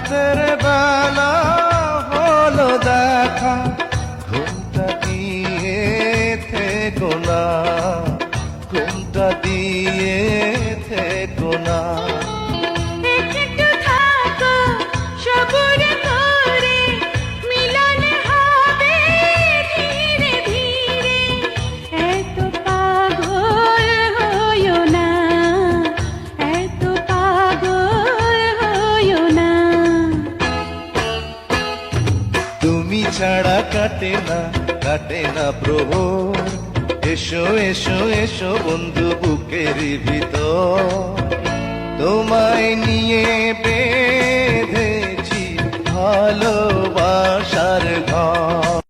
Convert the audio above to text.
রাতের বেলা হলো দেখা, ঘুমটা দিয়ে থেকো না, ঘুমটা দিয়ে থেকো না। একটু থাকো সবুর করে, মিলন হবে ধীরে ধীরে। এত পাগল হইও না, এত পাগল হইও না। তুমি ছাড়া কাটে না প্রহর, এসো এসো এসো বন্ধু বুকের ভিতর, তোমায় নিয়ে বেঁধেছি ভালোবাসার ঘর।